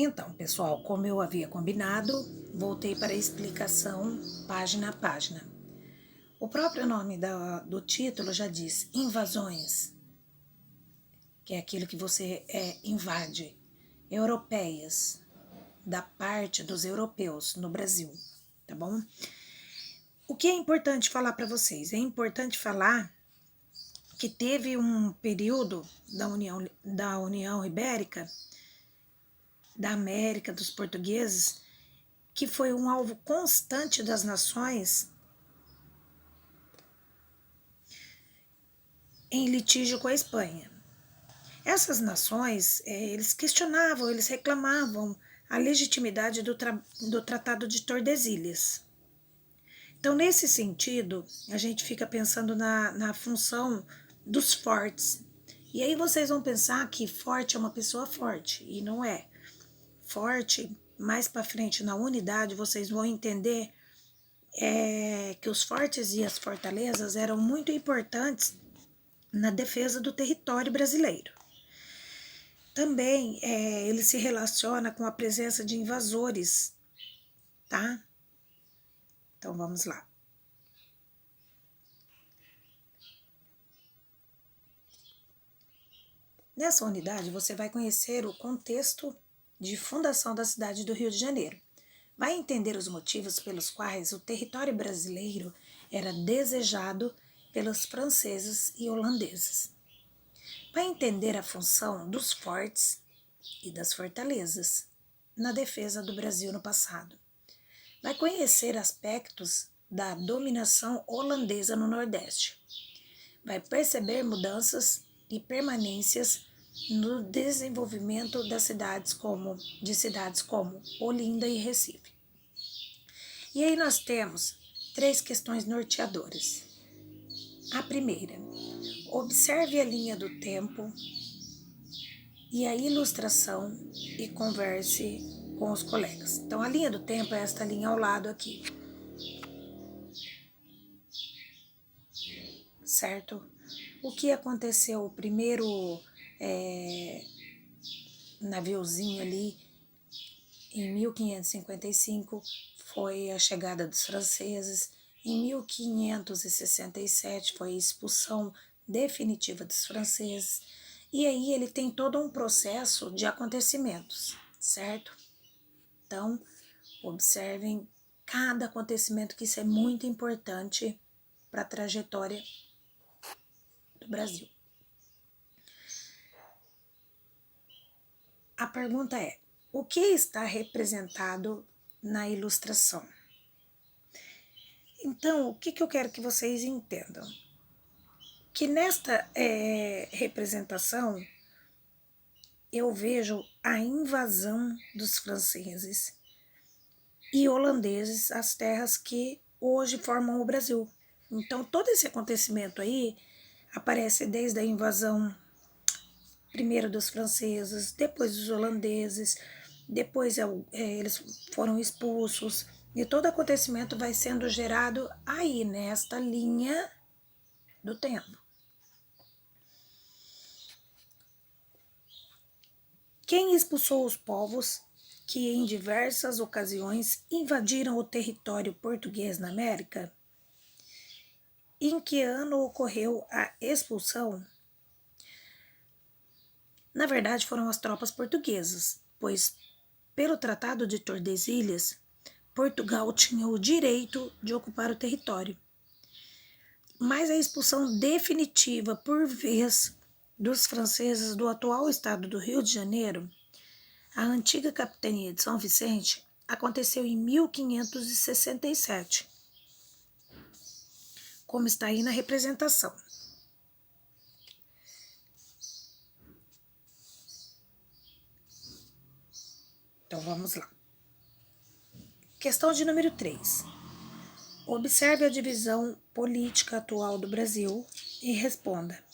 Então, pessoal, como eu havia combinado, voltei para a explicação página a página. O próprio nome do título já diz invasões, que é aquilo que você invade, europeias, da parte dos europeus no Brasil, tá bom? O que é importante falar para vocês? É importante falar que teve um período da União Ibérica, da América, dos portugueses, que foi um alvo constante das nações em litígio com a Espanha. Essas nações, eles questionavam, eles reclamavam a legitimidade do Tratado de Tordesilhas. Então, nesse sentido, a gente fica pensando na função dos fortes. E aí vocês vão pensar que forte é uma pessoa forte, e não é. Forte, mais para frente na unidade, vocês vão entender que os fortes e as fortalezas eram muito importantes na defesa do território brasileiro. Também ele se relaciona com a presença de invasores, tá? Então vamos lá. Nessa unidade você vai conhecer o contexto de fundação da cidade do Rio de Janeiro. Vai entender os motivos pelos quais o território brasileiro era desejado pelos franceses e holandeses. Vai entender a função dos fortes e das fortalezas na defesa do Brasil no passado. Vai conhecer aspectos da dominação holandesa no Nordeste. Vai perceber mudanças e permanências no desenvolvimento de cidades como Olinda e Recife. E aí nós temos 3 questões norteadoras. A primeira, observe a linha do tempo e a ilustração e converse com os colegas. Então, a linha do tempo é esta linha ao lado aqui. Certo? O que aconteceu? O primeiro naviozinho ali, em 1555, foi a chegada dos franceses. Em 1567 foi a expulsão definitiva dos franceses. E aí ele tem todo um processo de acontecimentos, certo? Então, observem cada acontecimento, que isso é muito importante para a trajetória do Brasil. A pergunta é: o que está representado na ilustração? Então, o que eu quero que vocês entendam? Que nesta representação eu vejo a invasão dos franceses e holandeses às terras que hoje formam o Brasil. Então, todo esse acontecimento aí aparece desde a invasão primeiro dos franceses, depois dos holandeses, depois eles foram expulsos, e todo acontecimento vai sendo gerado aí, nesta linha do tempo. Quem expulsou os povos que em diversas ocasiões invadiram o território português na América? Em que ano ocorreu a expulsão? Na verdade, foram as tropas portuguesas, pois, pelo Tratado de Tordesilhas, Portugal tinha o direito de ocupar o território. Mas a expulsão definitiva, por vez, dos franceses do atual estado do Rio de Janeiro, a antiga capitania de São Vicente, aconteceu em 1567, como está aí na representação. Então vamos lá. Questão de número 3. Observe a divisão política atual do Brasil e responda: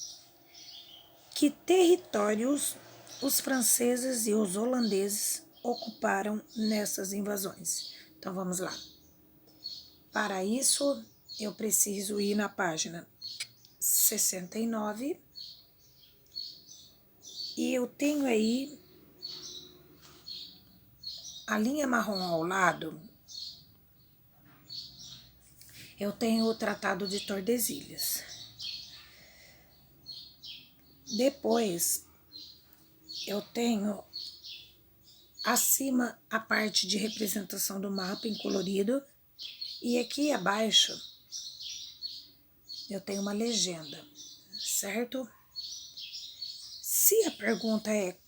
que territórios os franceses e os holandeses ocuparam nessas invasões? Então vamos lá. Para isso, eu preciso ir na página 69 e eu tenho aí a linha marrom ao lado, eu tenho o Tratado de Tordesilhas. Depois, eu tenho acima a parte de representação do mapa em colorido. E aqui abaixo, eu tenho uma legenda, certo? Se a pergunta é: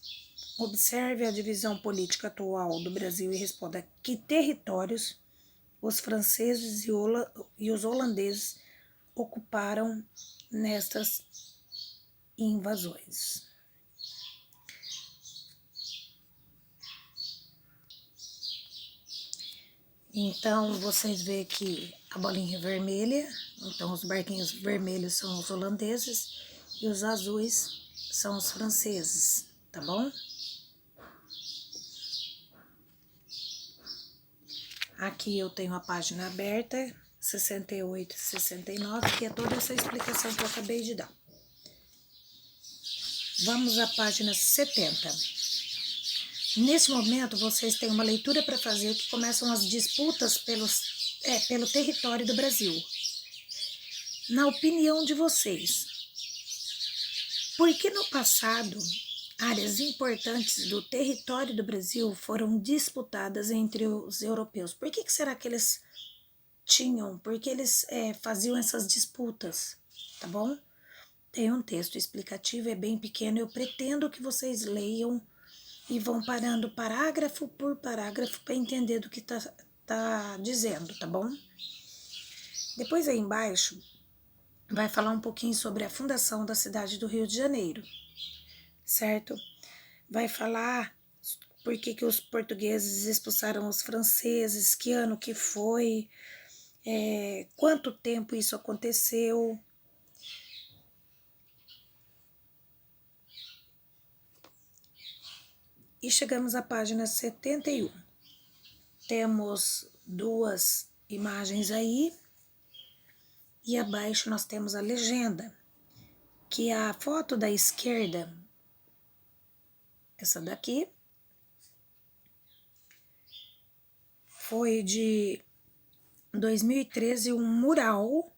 observe a divisão política atual do Brasil e responda que territórios os franceses e os holandeses ocuparam nestas invasões. Então, vocês veem que a bolinha vermelha, então os barquinhos vermelhos são os holandeses e os azuis são os franceses, tá bom? Aqui eu tenho a página aberta, 68 e 69, que é toda essa explicação que eu acabei de dar. Vamos à página 70. Nesse momento, vocês têm uma leitura para fazer que começam as disputas pelo território do Brasil. Na opinião de vocês, por que no passado áreas importantes do território do Brasil foram disputadas entre os europeus? Por que será que eles tinham? Por que eles faziam essas disputas? Tá bom? Tem um texto explicativo, é bem pequeno, eu pretendo que vocês leiam e vão parando parágrafo por parágrafo para entender do que tá dizendo, tá bom? Depois aí embaixo vai falar um pouquinho sobre a fundação da cidade do Rio de Janeiro, certo? Vai falar por que os portugueses expulsaram os franceses, que ano que foi, quanto tempo isso aconteceu. E chegamos à página 71. Temos duas imagens aí. E abaixo nós temos a legenda, que a foto da esquerda, essa daqui, foi de 2013, um mural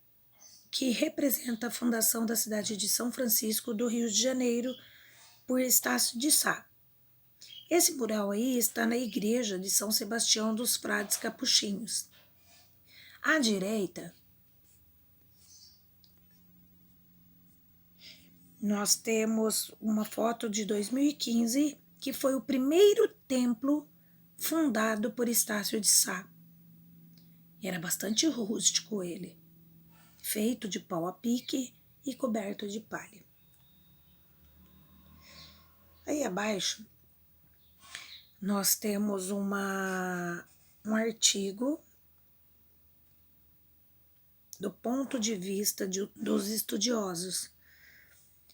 que representa a fundação da cidade de São Francisco do Rio de Janeiro por Estácio de Sá. Esse mural aí está na igreja de São Sebastião dos Frades Capuchinhos. À direita, nós temos uma foto de 2015, que foi o primeiro templo fundado por Estácio de Sá. Era bastante rústico ele, feito de pau a pique e coberto de palha. Aí abaixo, nós temos um artigo do ponto de vista dos estudiosos.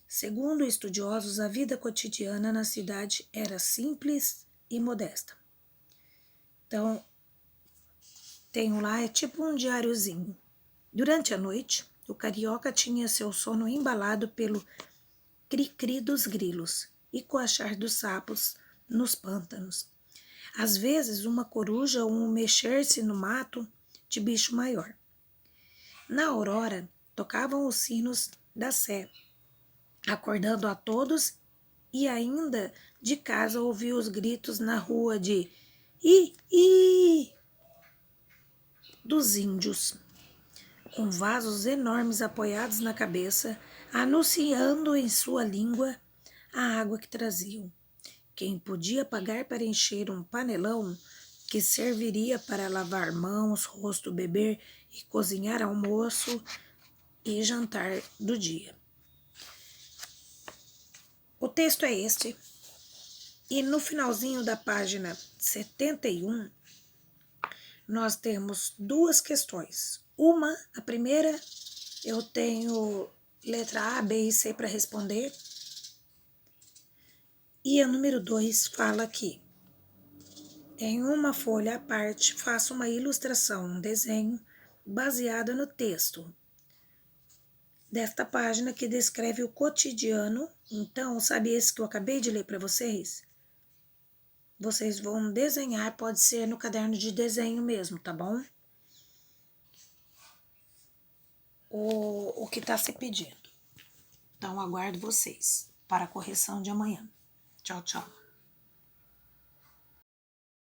Segundo estudiosos, a vida cotidiana na cidade era simples e modesta. Então, tenho lá, é tipo um diáriozinho. Durante a noite, o carioca tinha seu sono embalado pelo cri-cri dos grilos e coachar dos sapos nos pântanos. Às vezes, uma coruja ou um mexer-se no mato de bicho maior. Na aurora, tocavam os sinos da sé, acordando a todos, e ainda de casa ouvia os gritos na rua de "i" dos índios, com vasos enormes apoiados na cabeça, anunciando em sua língua a água que traziam. Quem podia pagar para encher um panelão que serviria para lavar mãos, rosto, beber e cozinhar almoço e jantar do dia. O texto é este, e no finalzinho da página 71, nós temos duas questões. A primeira, eu tenho letra A, B e C para responder, e a número 2 fala aqui: em uma folha à parte, faça uma ilustração, um desenho, baseada no texto desta página que descreve o cotidiano. Então, sabe esse que eu acabei de ler para vocês? vocês vão desenhar, pode ser no caderno de desenho mesmo, tá bom? O que está se pedindo. Então, aguardo vocês para a correção de amanhã. Tchau, tchau.